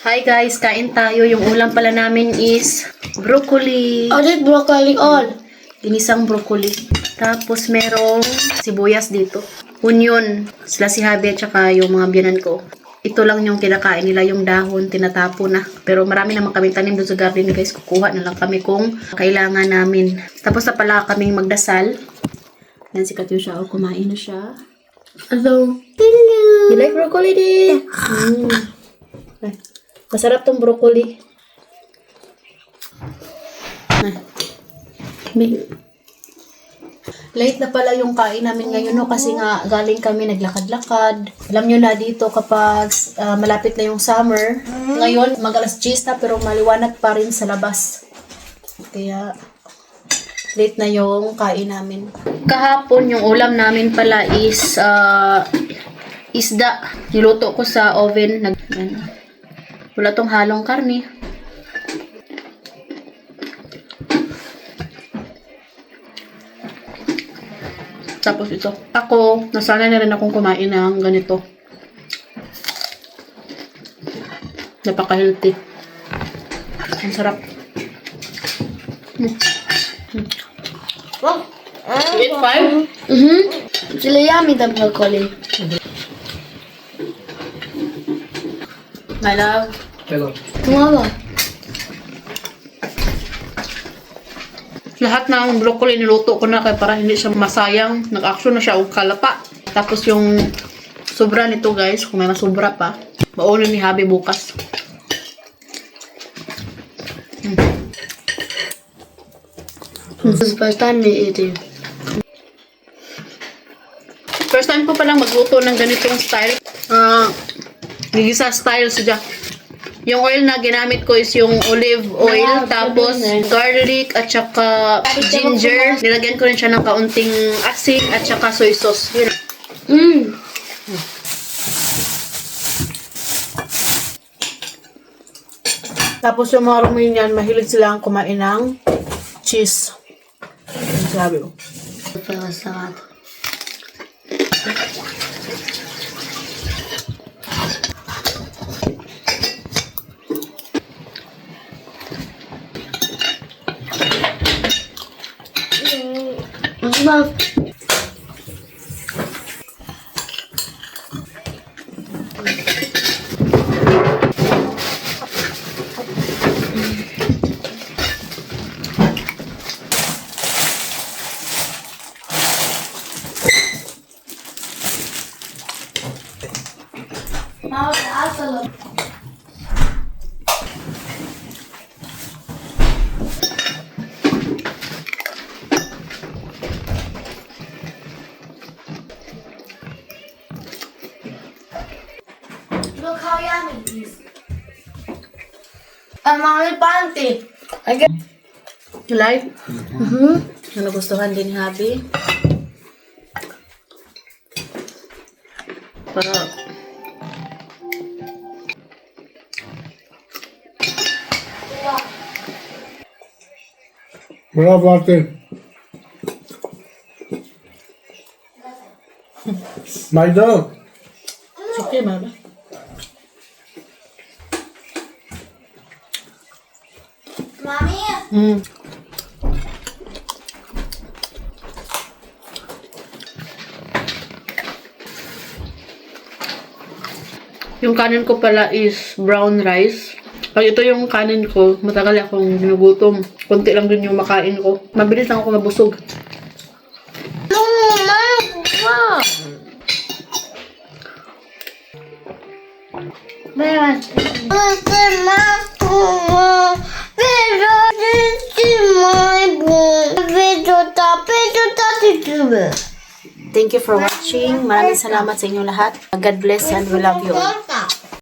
Hi guys, kain tayo. Yung ulam pala namin is broccoli. Audit broccoli all. Ginisang broccoli. Tapos merong sibuyas dito. Onion. Sila si Habi at saka yung mga biyanan ko. Ito lang yung kinakain nila, yung dahon, tinatapo na. Pero marami naman kami tanim doon sa garden guys. Kukuha na lang kami kung kailangan namin. Tapos na pala kaming magdasal. Yan si Katyusha. O, kumain na siya. Hello. You like broccoli din? Ay, masarap tong broccoli. Ay. Late na pala yung kain namin ngayon no, kasi nga galing kami naglakad-lakad. Alam nyo na dito kapag malapit na yung summer. Ngayon mag alas 10 na pero maliwanag pa rin sa labas. Kaya late na yung kain namin. Kahapon yung ulam namin pala is isda. Niluto ko sa oven. Wala tong halong karne. Tapos ito. Ako, nasanay na rin akong kumain ng ganito. Napaka-healthy. Ang sarap. Wow. You eat 5? It's really yummy, the broccoli. My love. Mama. Lahat ng broccoli niluto ko na kaya para hindi siya masayang. Nag-action na siya o kalapa. Tapos yung sobra nito guys, kung may masobra pa, maunin ni Habi bukas. This is the first time we eating. First time ko palang magluto ng ganitong style. Gigisa style siya. Yung oil na ginamit ko is yung olive oil, tapos garlic at saka ginger. Nilagyan ko rin siya ng kaunting asin at saka soy sauce. Yun. Tapos yung mga Romanian, mahilig silang kumain ng cheese. Yung sabi ko. Sarap. Mama. Look how yummy it is. Mommy panty. You like? Nagustuhan din ni Habi. Parang Bravo ate. My dog. it's okay, Mama. Mommy. Yung kanin ko pala is brown rice. Pag ito yung kanin ko, matagal akong ginugutom. Konti lang din yung makain ko. Mabilis lang ako mabusog. Thank you for watching. Maraming salamat sa inyo lahat. God bless and we love you all.